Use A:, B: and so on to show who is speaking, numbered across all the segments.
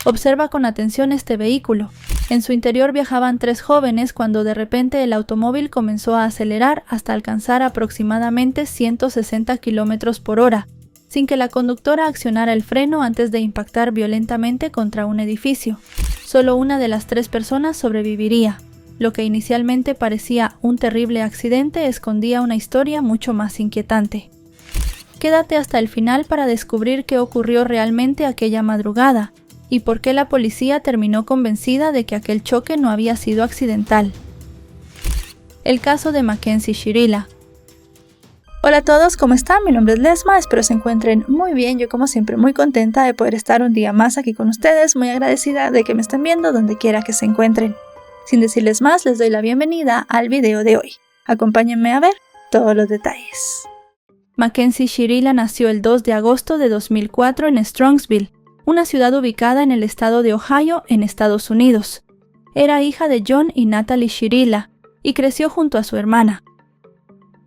A: Observa con atención este vehículo. En su interior viajaban 3 jóvenes cuando de repente el automóvil comenzó a acelerar hasta alcanzar aproximadamente 160 km por hora, sin que la conductora accionara el freno antes de impactar violentamente contra un edificio. Solo una de las 3 personas sobreviviría. Lo que inicialmente parecía un terrible accidente escondía una historia mucho más inquietante. Quédate hasta el final para descubrir qué ocurrió realmente aquella madrugada y por qué la policía terminó convencida de que aquel choque no había sido accidental. El caso de Mackenzie Shirilla. Hola a todos, ¿cómo están? Mi nombre es Lesma, espero se encuentren muy bien. Yo como siempre muy contenta de poder estar un día más aquí con ustedes, muy agradecida de que me estén viendo donde quiera que se encuentren. Sin decirles más, les doy la bienvenida al video de hoy. Acompáñenme a ver todos los detalles. Mackenzie Shirilla nació el 2 de agosto de 2004 en Strongsville, una ciudad ubicada en el estado de Ohio, en Estados Unidos. Era hija de John y Natalie Shirilla y creció junto a su hermana.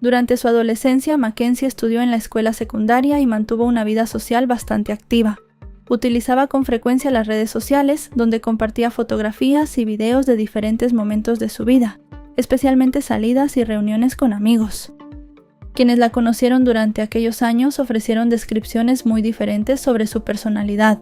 A: Durante su adolescencia, Mackenzie estudió en la escuela secundaria y mantuvo una vida social bastante activa. Utilizaba con frecuencia las redes sociales, donde compartía fotografías y videos de diferentes momentos de su vida, especialmente salidas y reuniones con amigos. Quienes la conocieron durante aquellos años ofrecieron descripciones muy diferentes sobre su personalidad.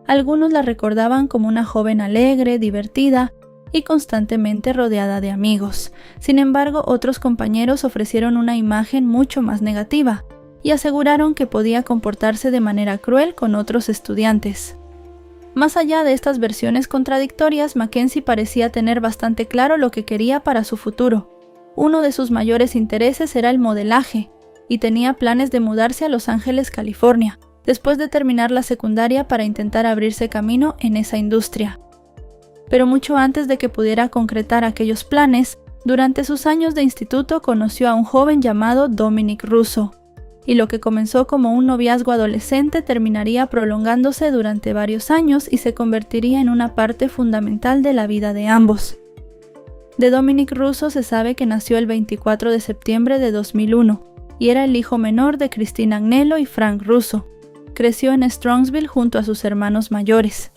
A: Algunos la recordaban como una joven alegre, divertida y constantemente rodeada de amigos. Sin embargo, otros compañeros ofrecieron una imagen mucho más negativa y aseguraron que podía comportarse de manera cruel con otros estudiantes. Más allá de estas versiones contradictorias, Mackenzie parecía tener bastante claro lo que quería para su futuro. Uno de sus mayores intereses era el modelaje, y tenía planes de mudarse a Los Ángeles, California, después de terminar la secundaria para intentar abrirse camino en esa industria. Pero mucho antes de que pudiera concretar aquellos planes, durante sus años de instituto conoció a un joven llamado Dominic Russo, y lo que comenzó como un noviazgo adolescente terminaría prolongándose durante varios años y se convertiría en una parte fundamental de la vida de ambos. De Dominic Russo se sabe que nació el 24 de septiembre de 2001 y era el hijo menor de Christine Agnello y Frank Russo. Creció en Strongsville junto a sus hermanos mayores.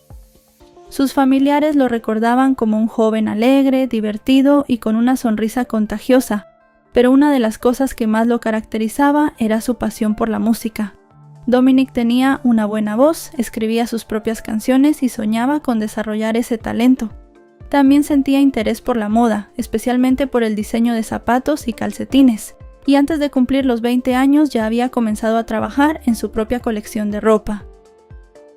A: Sus familiares lo recordaban como un joven alegre, divertido y con una sonrisa contagiosa, pero una de las cosas que más lo caracterizaba era su pasión por la música. Dominic tenía una buena voz, escribía sus propias canciones y soñaba con desarrollar ese talento. También sentía interés por la moda, especialmente por el diseño de zapatos y calcetines, y antes de cumplir los 20 años ya había comenzado a trabajar en su propia colección de ropa.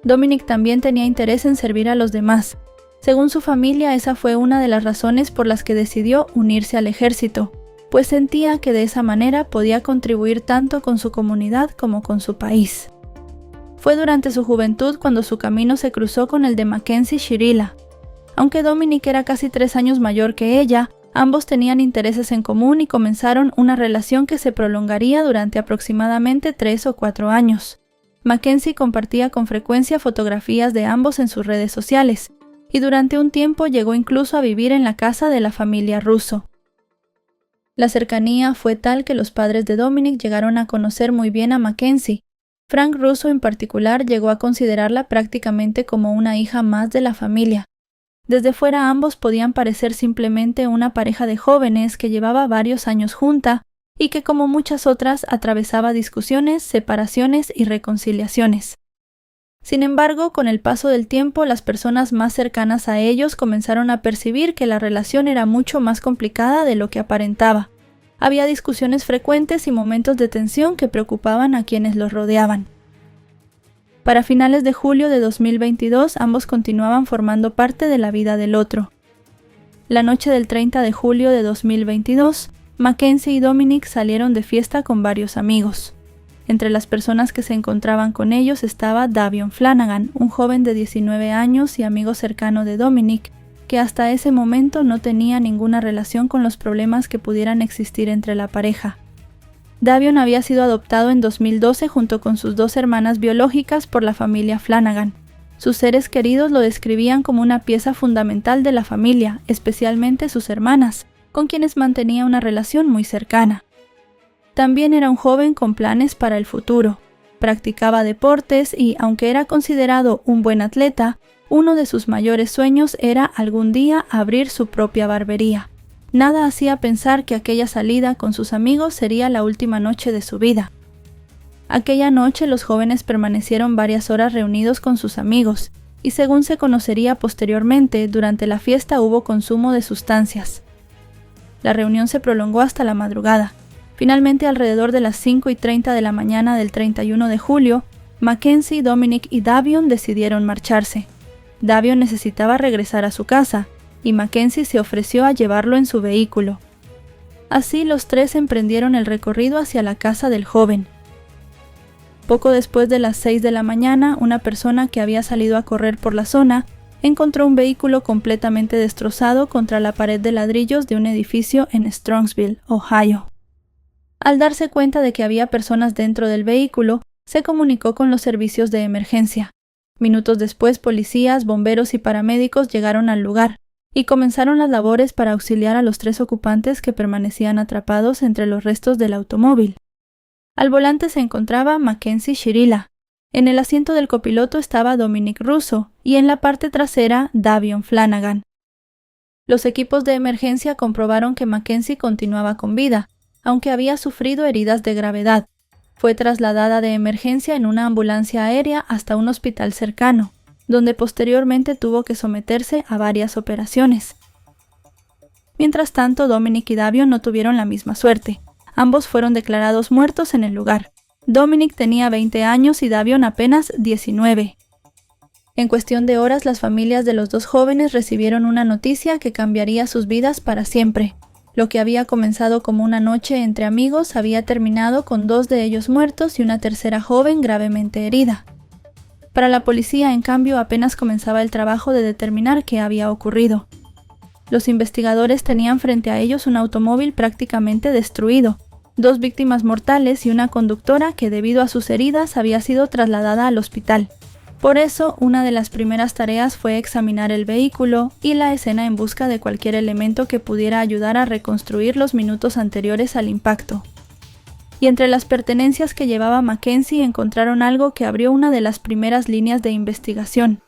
A: Dominic también tenía interés en servir a los demás. Según su familia, esa fue una de las razones por las que decidió unirse al ejército, pues sentía que de esa manera podía contribuir tanto con su comunidad como con su país. Fue durante su juventud cuando su camino se cruzó con el de Mackenzie Shirilla. Aunque Dominic era casi 3 años mayor que ella, ambos tenían intereses en común y comenzaron una relación que se prolongaría durante aproximadamente 3 o 4 años. Mackenzie compartía con frecuencia fotografías de ambos en sus redes sociales, y durante un tiempo llegó incluso a vivir en la casa de la familia Russo. La cercanía fue tal que los padres de Dominic llegaron a conocer muy bien a Mackenzie. Frank Russo en particular llegó a considerarla prácticamente como una hija más de la familia. Desde fuera ambos podían parecer simplemente una pareja de jóvenes que llevaba varios años junta y que como muchas otras atravesaba discusiones, separaciones y reconciliaciones. Sin embargo, con el paso del tiempo, las personas más cercanas a ellos comenzaron a percibir que la relación era mucho más complicada de lo que aparentaba. Había discusiones frecuentes y momentos de tensión que preocupaban a quienes los rodeaban. Para finales de julio de 2022, ambos continuaban formando parte de la vida del otro. La noche del 30 de julio de 2022, Mackenzie y Dominic salieron de fiesta con varios amigos. Entre las personas que se encontraban con ellos estaba Davion Flanagan, un joven de 19 años y amigo cercano de Dominic, que hasta ese momento no tenía ninguna relación con los problemas que pudieran existir entre la pareja. Davion había sido adoptado en 2012 junto con sus 2 hermanas biológicas por la familia Flanagan. Sus seres queridos lo describían como una pieza fundamental de la familia, especialmente sus hermanas, con quienes mantenía una relación muy cercana. También era un joven con planes para el futuro. Practicaba deportes y, aunque era considerado un buen atleta, Uno de sus mayores sueños era algún día abrir su propia barbería. Nada hacía pensar que aquella salida con sus amigos sería la última noche de su vida. Aquella noche los jóvenes permanecieron varias horas reunidos con sus amigos, y según se conocería posteriormente, durante la fiesta hubo consumo de sustancias. La reunión se prolongó hasta la madrugada. Finalmente, alrededor de las 5:30 de la mañana del 31 de julio, Mackenzie, Dominic y Davion decidieron marcharse. Davion necesitaba regresar a su casa, y Mackenzie se ofreció a llevarlo en su vehículo. Así los tres emprendieron el recorrido hacia la casa del joven. Poco después de las 6 de la mañana, una persona que había salido a correr por la zona encontró un vehículo completamente destrozado contra la pared de ladrillos de un edificio en Strongsville, Ohio. Al darse cuenta de que había personas dentro del vehículo, se comunicó con los servicios de emergencia. Minutos después, policías, bomberos y paramédicos llegaron al lugar y comenzaron las labores para auxiliar a los tres ocupantes que permanecían atrapados entre los restos del automóvil. Al volante se encontraba Mackenzie Shirilla. En el asiento del copiloto estaba Dominic Russo y en la parte trasera Davion Flanagan. Los equipos de emergencia comprobaron que Mackenzie continuaba con vida, aunque había sufrido heridas de gravedad. Fue trasladada de emergencia en una ambulancia aérea hasta un hospital cercano, donde posteriormente tuvo que someterse a varias operaciones. Mientras tanto, Dominic y Davion no tuvieron la misma suerte. Ambos fueron declarados muertos en el lugar. Dominic tenía 20 años y Davion apenas 19. En cuestión de horas, las familias de los dos jóvenes recibieron una noticia que cambiaría sus vidas para siempre. Lo que había comenzado como una noche entre amigos había terminado con 2 de ellos muertos y una tercera joven gravemente herida. Para la policía, en cambio, apenas comenzaba el trabajo de determinar qué había ocurrido. Los investigadores tenían frente a ellos un automóvil prácticamente destruido, 2 víctimas mortales y una conductora que debido a sus heridas había sido trasladada al hospital. Por eso, una de las primeras tareas fue examinar el vehículo y la escena en busca de cualquier elemento que pudiera ayudar a reconstruir los minutos anteriores al impacto. Y entre las pertenencias que llevaba Mackenzie encontraron algo que abrió una de las primeras líneas de investigación.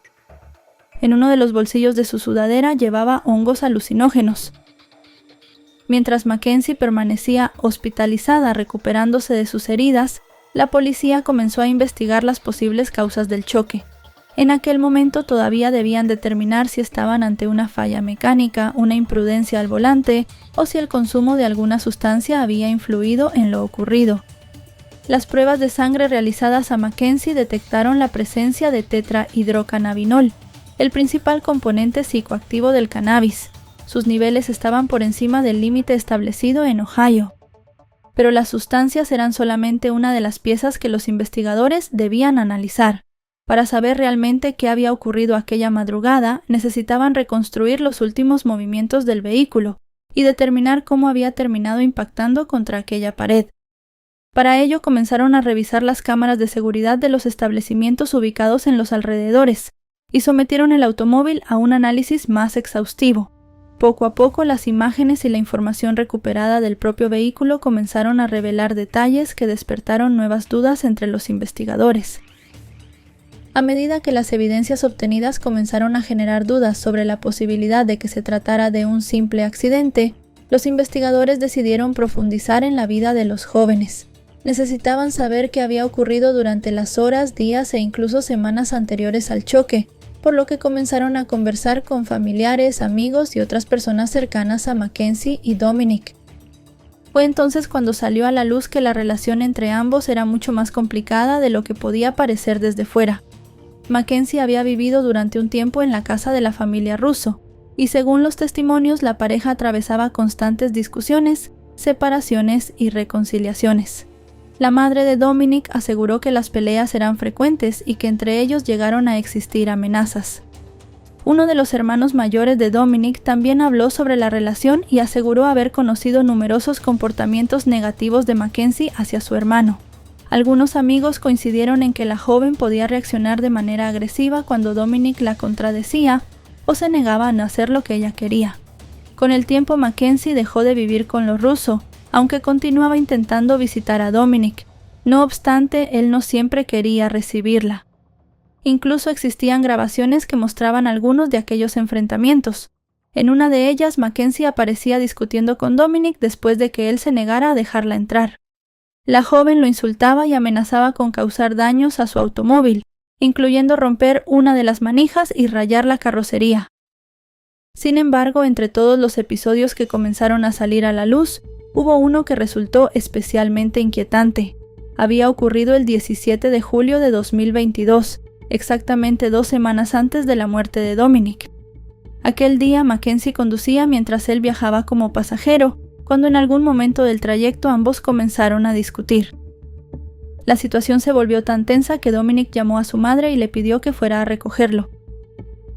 A: En uno de los bolsillos de su sudadera llevaba hongos alucinógenos. Mientras Mackenzie permanecía hospitalizada recuperándose de sus heridas, la policía comenzó a investigar las posibles causas del choque. En aquel momento todavía debían determinar si estaban ante una falla mecánica, una imprudencia al volante o si el consumo de alguna sustancia había influido en lo ocurrido. Las pruebas de sangre realizadas a Mackenzie detectaron la presencia de tetrahidrocannabinol, el principal componente psicoactivo del cannabis. Sus niveles estaban por encima del límite establecido en Ohio. Pero las sustancias eran solamente una de las piezas que los investigadores debían analizar. Para saber realmente qué había ocurrido aquella madrugada, necesitaban reconstruir los últimos movimientos del vehículo y determinar cómo había terminado impactando contra aquella pared. Para ello comenzaron a revisar las cámaras de seguridad de los establecimientos ubicados en los alrededores y sometieron el automóvil a un análisis más exhaustivo. Poco a poco, las imágenes y la información recuperada del propio vehículo comenzaron a revelar detalles que despertaron nuevas dudas entre los investigadores. A medida que las evidencias obtenidas comenzaron a generar dudas sobre la posibilidad de que se tratara de un simple accidente, los investigadores decidieron profundizar en la vida de los jóvenes. Necesitaban saber qué había ocurrido durante las horas, días e incluso semanas anteriores al choque, por lo que comenzaron a conversar con familiares, amigos y otras personas cercanas a Mackenzie y Dominic. Fue entonces cuando salió a la luz que la relación entre ambos era mucho más complicada de lo que podía parecer desde fuera. Mackenzie había vivido durante un tiempo en la casa de la familia Russo, y según los testimonios, la pareja atravesaba constantes discusiones, separaciones y reconciliaciones. La madre de Dominic aseguró que las peleas eran frecuentes y que entre ellos llegaron a existir amenazas. Uno de los hermanos mayores de Dominic también habló sobre la relación y aseguró haber conocido numerosos comportamientos negativos de Mackenzie hacia su hermano. Algunos amigos coincidieron en que la joven podía reaccionar de manera agresiva cuando Dominic la contradecía o se negaba a no hacer lo que ella quería. Con el tiempo, Mackenzie dejó de vivir con los Russo, aunque continuaba intentando visitar a Dominic. No obstante, él no siempre quería recibirla. Incluso existían grabaciones que mostraban algunos de aquellos enfrentamientos. En una de ellas, Mackenzie aparecía discutiendo con Dominic después de que él se negara a dejarla entrar. La joven lo insultaba y amenazaba con causar daños a su automóvil, incluyendo romper una de las manijas y rayar la carrocería. Sin embargo, entre todos los episodios que comenzaron a salir a la luz, hubo uno que resultó especialmente inquietante. Había ocurrido el 17 de julio de 2022, exactamente 2 semanas antes de la muerte de Dominic. Aquel día Mackenzie conducía mientras él viajaba como pasajero, cuando en algún momento del trayecto ambos comenzaron a discutir. La situación se volvió tan tensa que Dominic llamó a su madre y le pidió que fuera a recogerlo.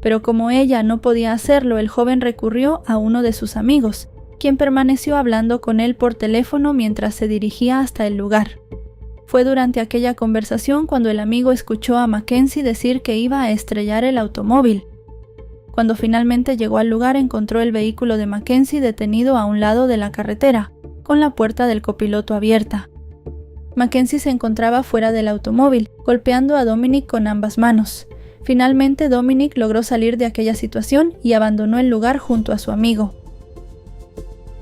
A: Pero como ella no podía hacerlo, el joven recurrió a uno de sus amigos, quien permaneció hablando con él por teléfono mientras se dirigía hasta el lugar. Fue durante aquella conversación cuando el amigo escuchó a Mackenzie decir que iba a estrellar el automóvil. Cuando finalmente llegó al lugar, encontró el vehículo de Mackenzie detenido a un lado de la carretera, con la puerta del copiloto abierta. Mackenzie se encontraba fuera del automóvil, golpeando a Dominic con ambas manos. Finalmente, Dominic logró salir de aquella situación y abandonó el lugar junto a su amigo.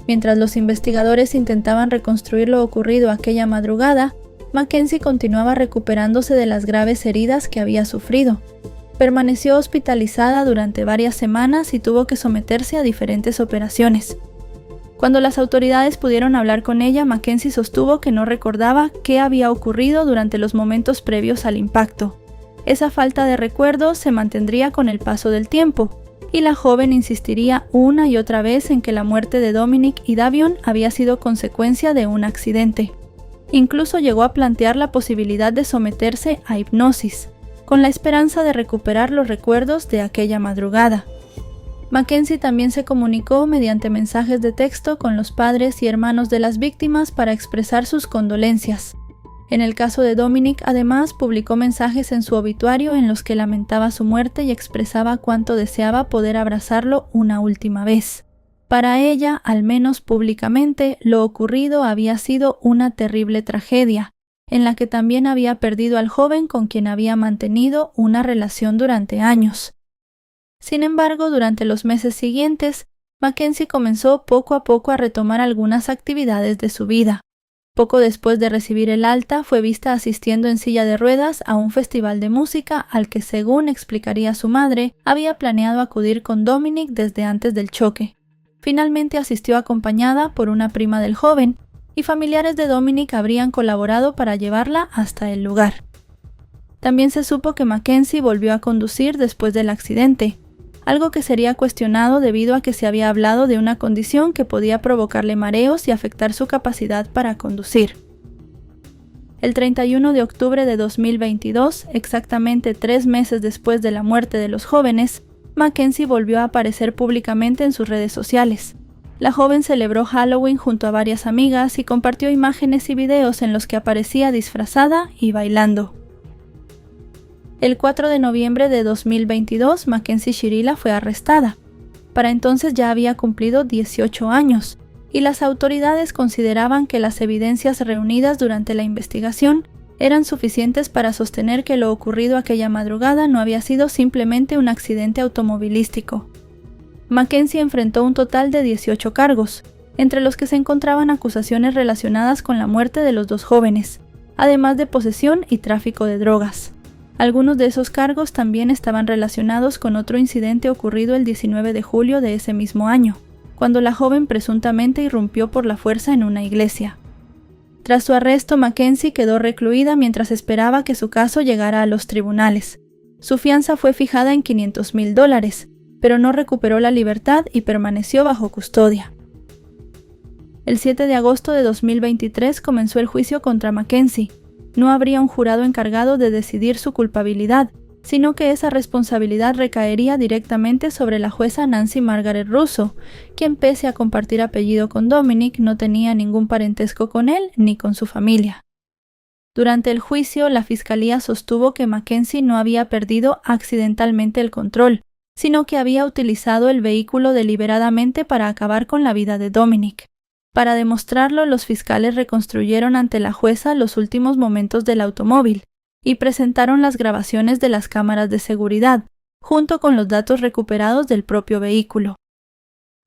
A: Mientras los investigadores intentaban reconstruir lo ocurrido aquella madrugada, Mackenzie continuaba recuperándose de las graves heridas que había sufrido. Permaneció hospitalizada durante varias semanas y tuvo que someterse a diferentes operaciones. Cuando las autoridades pudieron hablar con ella, Mackenzie sostuvo que no recordaba qué había ocurrido durante los momentos previos al impacto. Esa falta de recuerdo se mantendría con el paso del tiempo, y la joven insistiría una y otra vez en que la muerte de Dominic y Davion había sido consecuencia de un accidente. Incluso llegó a plantear la posibilidad de someterse a hipnosis, con la esperanza de recuperar los recuerdos de aquella madrugada. Mackenzie también se comunicó mediante mensajes de texto con los padres y hermanos de las víctimas para expresar sus condolencias. En el caso de Dominic, además, publicó mensajes en su obituario en los que lamentaba su muerte y expresaba cuánto deseaba poder abrazarlo una última vez. Para ella, al menos públicamente, lo ocurrido había sido una terrible tragedia, en la que también había perdido al joven con quien había mantenido una relación durante años. Sin embargo, durante los meses siguientes, Mackenzie comenzó poco a poco a retomar algunas actividades de su vida. Poco después de recibir el alta, fue vista asistiendo en silla de ruedas a un festival de música al que, según explicaría su madre, había planeado acudir con Dominic desde antes del choque. Finalmente asistió acompañada por una prima del joven, y familiares de Dominic habrían colaborado para llevarla hasta el lugar. También se supo que Mackenzie volvió a conducir después del accidente, algo que sería cuestionado debido a que se había hablado de una condición que podía provocarle mareos y afectar su capacidad para conducir. El 31 de octubre de 2022, exactamente 3 meses después de la muerte de los jóvenes, Mackenzie volvió a aparecer públicamente en sus redes sociales. La joven celebró Halloween junto a varias amigas y compartió imágenes y videos en los que aparecía disfrazada y bailando. El 4 de noviembre de 2022, Mackenzie Shirila fue arrestada. Para entonces ya había cumplido 18 años, y las autoridades consideraban que las evidencias reunidas durante la investigación eran suficientes para sostener que lo ocurrido aquella madrugada no había sido simplemente un accidente automovilístico. Mackenzie enfrentó un total de 18 cargos, entre los que se encontraban acusaciones relacionadas con la muerte de los 2 jóvenes, además de posesión y tráfico de drogas. Algunos de esos cargos también estaban relacionados con otro incidente ocurrido el 19 de julio de ese mismo año, cuando la joven presuntamente irrumpió por la fuerza en una iglesia. Tras su arresto, Mackenzie quedó recluida mientras esperaba que su caso llegara a los tribunales. Su fianza fue fijada en $500,000, pero no recuperó la libertad y permaneció bajo custodia. El 7 de agosto de 2023 comenzó el juicio contra Mackenzie. No habría un jurado encargado de decidir su culpabilidad, sino que esa responsabilidad recaería directamente sobre la jueza Nancy Margaret Russo, quien, pese a compartir apellido con Dominic, no tenía ningún parentesco con él ni con su familia. Durante el juicio, la fiscalía sostuvo que Mackenzie no había perdido accidentalmente el control, sino que había utilizado el vehículo deliberadamente para acabar con la vida de Dominic. Para demostrarlo, los fiscales reconstruyeron ante la jueza los últimos momentos del automóvil, y presentaron las grabaciones de las cámaras de seguridad, junto con los datos recuperados del propio vehículo.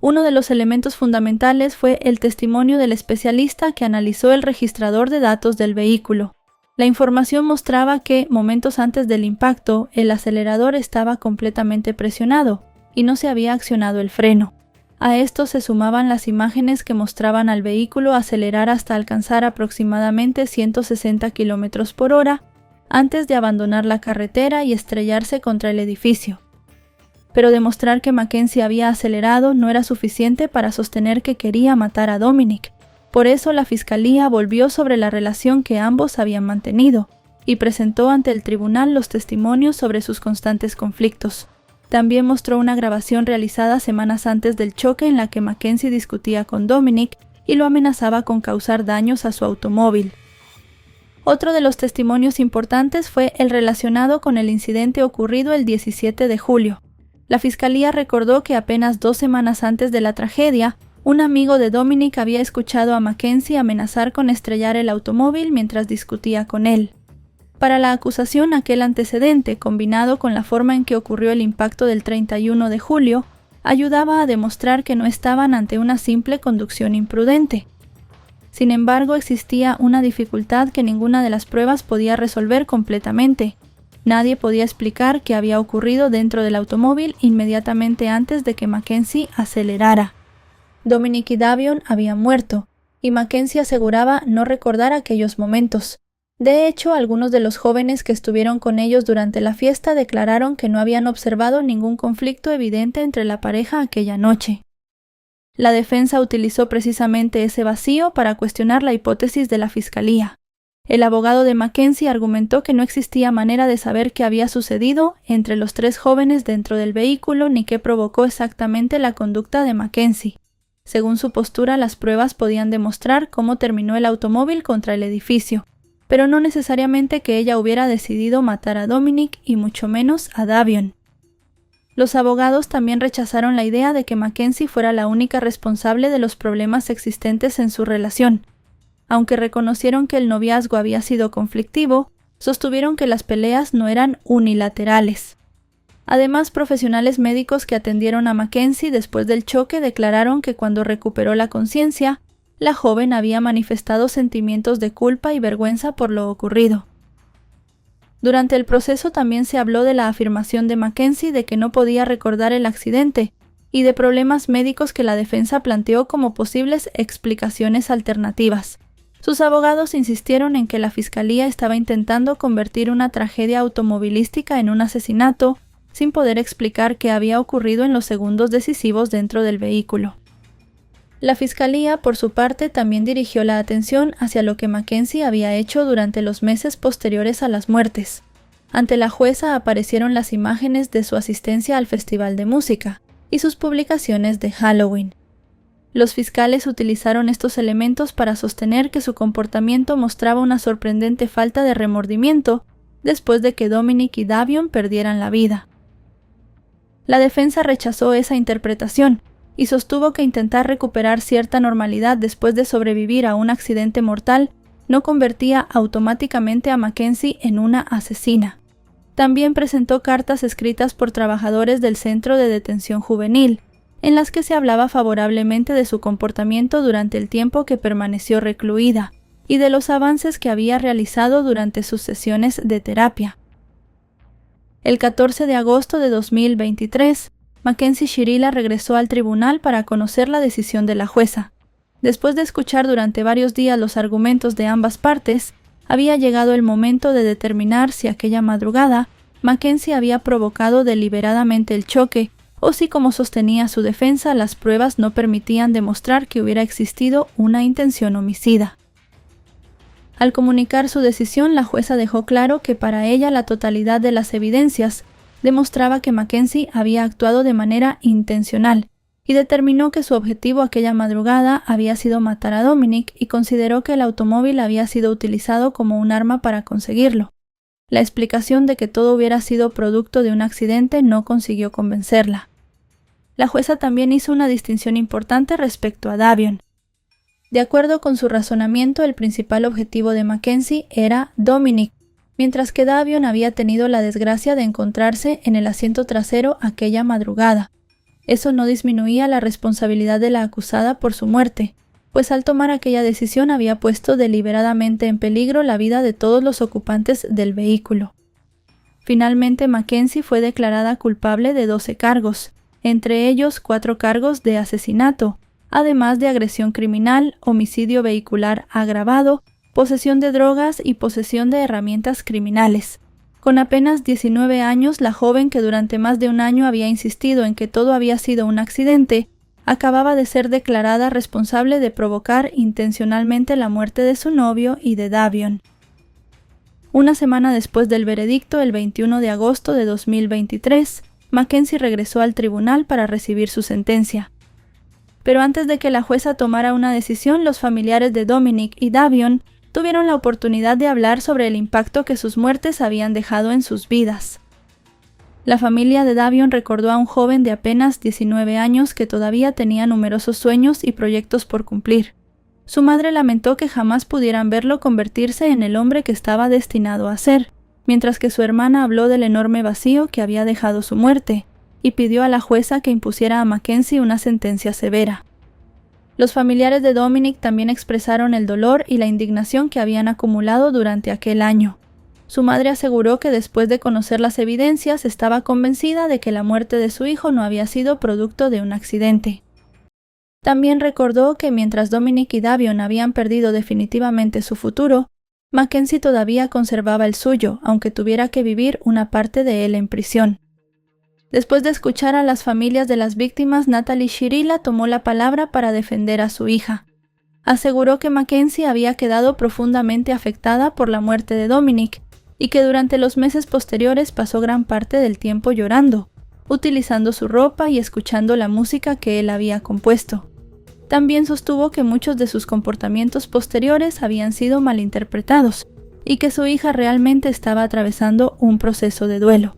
A: Uno de los elementos fundamentales fue el testimonio del especialista que analizó el registrador de datos del vehículo. La información mostraba que, momentos antes del impacto, el acelerador estaba completamente presionado y no se había accionado el freno. A esto se sumaban las imágenes que mostraban al vehículo acelerar hasta alcanzar aproximadamente 160 km por hora antes de abandonar la carretera y estrellarse contra el edificio. Pero demostrar que Mackenzie había acelerado no era suficiente para sostener que quería matar a Dominic. Por eso la fiscalía volvió sobre la relación que ambos habían mantenido y presentó ante el tribunal los testimonios sobre sus constantes conflictos. También mostró una grabación realizada semanas antes del choque en la que Mackenzie discutía con Dominic y lo amenazaba con causar daños a su automóvil. Otro de los testimonios importantes fue el relacionado con el incidente ocurrido el 17 de julio. La fiscalía recordó que apenas 2 semanas antes de la tragedia, un amigo de Dominic había escuchado a Mackenzie amenazar con estrellar el automóvil mientras discutía con él. Para la acusación, aquel antecedente, combinado con la forma en que ocurrió el impacto del 31 de julio, ayudaba a demostrar que no estaban ante una simple conducción imprudente. Sin embargo, existía una dificultad que ninguna de las pruebas podía resolver completamente. Nadie podía explicar qué había ocurrido dentro del automóvil inmediatamente antes de que Mackenzie acelerara. Dominic y Davion habían muerto, y Mackenzie aseguraba no recordar aquellos momentos. De hecho, algunos de los jóvenes que estuvieron con ellos durante la fiesta declararon que no habían observado ningún conflicto evidente entre la pareja aquella noche. La defensa utilizó precisamente ese vacío para cuestionar la hipótesis de la fiscalía. El abogado de Mackenzie argumentó que no existía manera de saber qué había sucedido entre los 3 jóvenes dentro del vehículo ni qué provocó exactamente la conducta de Mackenzie. Según su postura, las pruebas podían demostrar cómo terminó el automóvil contra el edificio, pero no necesariamente que ella hubiera decidido matar a Dominic y mucho menos a Davion. Los abogados también rechazaron la idea de que Mackenzie fuera la única responsable de los problemas existentes en su relación. Aunque reconocieron que el noviazgo había sido conflictivo, sostuvieron que las peleas no eran unilaterales. Además, profesionales médicos que atendieron a Mackenzie después del choque declararon que cuando recuperó la conciencia, la joven había manifestado sentimientos de culpa y vergüenza por lo ocurrido. Durante el proceso también se habló de la afirmación de Mackenzie de que no podía recordar el accidente y de problemas médicos que la defensa planteó como posibles explicaciones alternativas. Sus abogados insistieron en que la fiscalía estaba intentando convertir una tragedia automovilística en un asesinato, sin poder explicar qué había ocurrido en los segundos decisivos dentro del vehículo. La fiscalía, por su parte, también dirigió la atención hacia lo que Mackenzie había hecho durante los meses posteriores a las muertes. Ante la jueza aparecieron las imágenes de su asistencia al festival de música y sus publicaciones de Halloween. Los fiscales utilizaron estos elementos para sostener que su comportamiento mostraba una sorprendente falta de remordimiento después de que Dominic y Davion perdieran la vida. La defensa rechazó esa interpretación y sostuvo que intentar recuperar cierta normalidad después de sobrevivir a un accidente mortal no convertía automáticamente a Mackenzie en una asesina. También presentó cartas escritas por trabajadores del Centro de Detención Juvenil, en las que se hablaba favorablemente de su comportamiento durante el tiempo que permaneció recluida y de los avances que había realizado durante sus sesiones de terapia. El 14 de agosto de 2023, Mackenzie Shirila regresó al tribunal para conocer la decisión de la jueza. Después de escuchar durante varios días los argumentos de ambas partes, había llegado el momento de determinar si aquella madrugada Mackenzie había provocado deliberadamente el choque o si, como sostenía su defensa, las pruebas no permitían demostrar que hubiera existido una intención homicida. Al comunicar su decisión, la jueza dejó claro que para ella la totalidad de las evidencias demostraba que Mackenzie había actuado de manera intencional y determinó que su objetivo aquella madrugada había sido matar a Dominic y consideró que el automóvil había sido utilizado como un arma para conseguirlo. La explicación de que todo hubiera sido producto de un accidente no consiguió convencerla. La jueza también hizo una distinción importante respecto a Davion. De acuerdo con su razonamiento, el principal objetivo de Mackenzie era Dominic, mientras que Davion había tenido la desgracia de encontrarse en el asiento trasero aquella madrugada. Eso no disminuía la responsabilidad de la acusada por su muerte, pues al tomar aquella decisión había puesto deliberadamente en peligro la vida de todos los ocupantes del vehículo. Finalmente, Mackenzie fue declarada culpable de 12 cargos, entre ellos 4 cargos de asesinato, además de agresión criminal, homicidio vehicular agravado, posesión de drogas y posesión de herramientas criminales. Con apenas 19 años, la joven que durante más de un año había insistido en que todo había sido un accidente, acababa de ser declarada responsable de provocar intencionalmente la muerte de su novio y de Davion. Una semana después del veredicto, el 21 de agosto de 2023, Mackenzie regresó al tribunal para recibir su sentencia. Pero antes de que la jueza tomara una decisión, los familiares de Dominic y Davion tuvieron la oportunidad de hablar sobre el impacto que sus muertes habían dejado en sus vidas. La familia de Davion recordó a un joven de apenas 19 años que todavía tenía numerosos sueños y proyectos por cumplir. Su madre lamentó que jamás pudieran verlo convertirse en el hombre que estaba destinado a ser, mientras que su hermana habló del enorme vacío que había dejado su muerte, y pidió a la jueza que impusiera a Mackenzie una sentencia severa. Los familiares de Dominic también expresaron el dolor y la indignación que habían acumulado durante aquel año. Su madre aseguró que después de conocer las evidencias estaba convencida de que la muerte de su hijo no había sido producto de un accidente. También recordó que mientras Dominic y Davion habían perdido definitivamente su futuro, Mackenzie todavía conservaba el suyo, aunque tuviera que vivir una parte de él en prisión. Después de escuchar a las familias de las víctimas, Natalie Shirila tomó la palabra para defender a su hija. Aseguró que Mackenzie había quedado profundamente afectada por la muerte de Dominic y que durante los meses posteriores pasó gran parte del tiempo llorando, utilizando su ropa y escuchando la música que él había compuesto. También sostuvo que muchos de sus comportamientos posteriores habían sido malinterpretados y que su hija realmente estaba atravesando un proceso de duelo.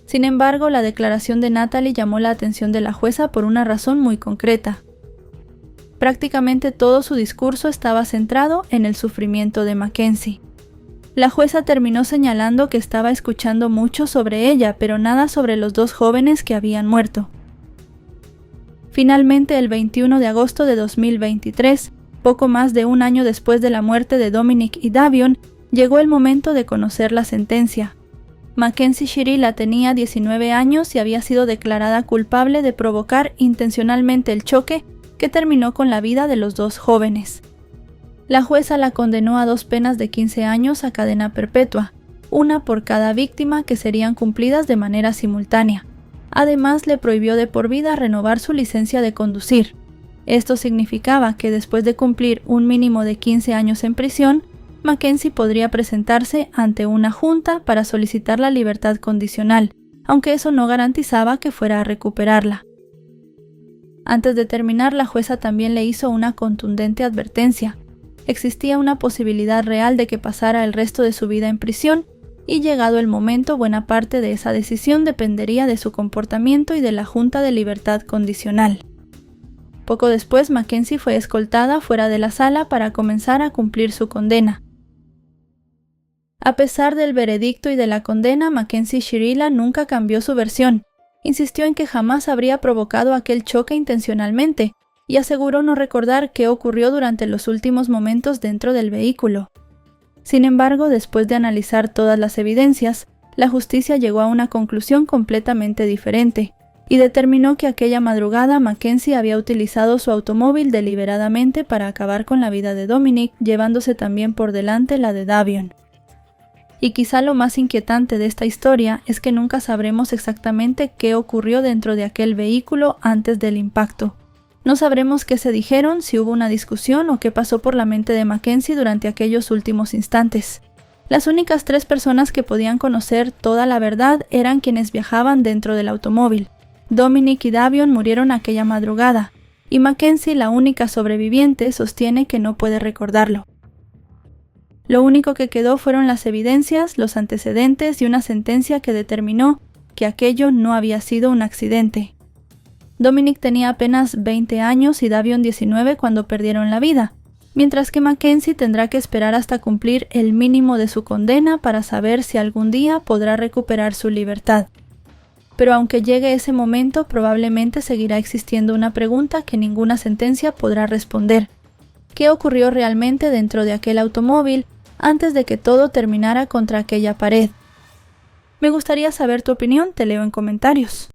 A: Sin embargo, la declaración de Natalie llamó la atención de la jueza por una razón muy concreta. Prácticamente todo su discurso estaba centrado en el sufrimiento de Mackenzie. La jueza terminó señalando que estaba escuchando mucho sobre ella, pero nada sobre los 2 jóvenes que habían muerto. Finalmente, el 21 de agosto de 2023, poco más de un año después de la muerte de Dominic y Davion, llegó el momento de conocer la sentencia. Mackenzie Shirila tenía 19 años y había sido declarada culpable de provocar intencionalmente el choque que terminó con la vida de los 2 jóvenes. La jueza la condenó a 2 penas de 15 años a cadena perpetua, una por cada víctima, que serían cumplidas de manera simultánea. Además, le prohibió de por vida renovar su licencia de conducir. Esto significaba que después de cumplir un mínimo de 15 años en prisión, Mackenzie podría presentarse ante una junta para solicitar la libertad condicional, aunque eso no garantizaba que fuera a recuperarla. Antes de terminar, la jueza también le hizo una contundente advertencia. Existía una posibilidad real de que pasara el resto de su vida en prisión, y llegado el momento, buena parte de esa decisión dependería de su comportamiento y de la Junta de Libertad Condicional. Poco después, Mackenzie fue escoltada fuera de la sala para comenzar a cumplir su condena. A pesar del veredicto y de la condena, Mackenzie Shirila nunca cambió su versión. Insistió en que jamás habría provocado aquel choque intencionalmente y aseguró no recordar qué ocurrió durante los últimos momentos dentro del vehículo. Sin embargo, después de analizar todas las evidencias, la justicia llegó a una conclusión completamente diferente y determinó que aquella madrugada Mackenzie había utilizado su automóvil deliberadamente para acabar con la vida de Dominic, llevándose también por delante la de Davion. Y quizá lo más inquietante de esta historia es que nunca sabremos exactamente qué ocurrió dentro de aquel vehículo antes del impacto. No sabremos qué se dijeron, si hubo una discusión o qué pasó por la mente de Mackenzie durante aquellos últimos instantes. Las únicas 3 personas que podían conocer toda la verdad eran quienes viajaban dentro del automóvil. Dominic y Davion murieron aquella madrugada, y Mackenzie, la única sobreviviente, sostiene que no puede recordarlo. Lo único que quedó fueron las evidencias, los antecedentes y una sentencia que determinó que aquello no había sido un accidente. Dominic tenía apenas 20 años y Davion 19 cuando perdieron la vida, mientras que Mackenzie tendrá que esperar hasta cumplir el mínimo de su condena para saber si algún día podrá recuperar su libertad. Pero aunque llegue ese momento, probablemente seguirá existiendo una pregunta que ninguna sentencia podrá responder. ¿Qué ocurrió realmente dentro de aquel automóvil antes de que todo terminara contra aquella pared? Me gustaría saber tu opinión, te leo en comentarios.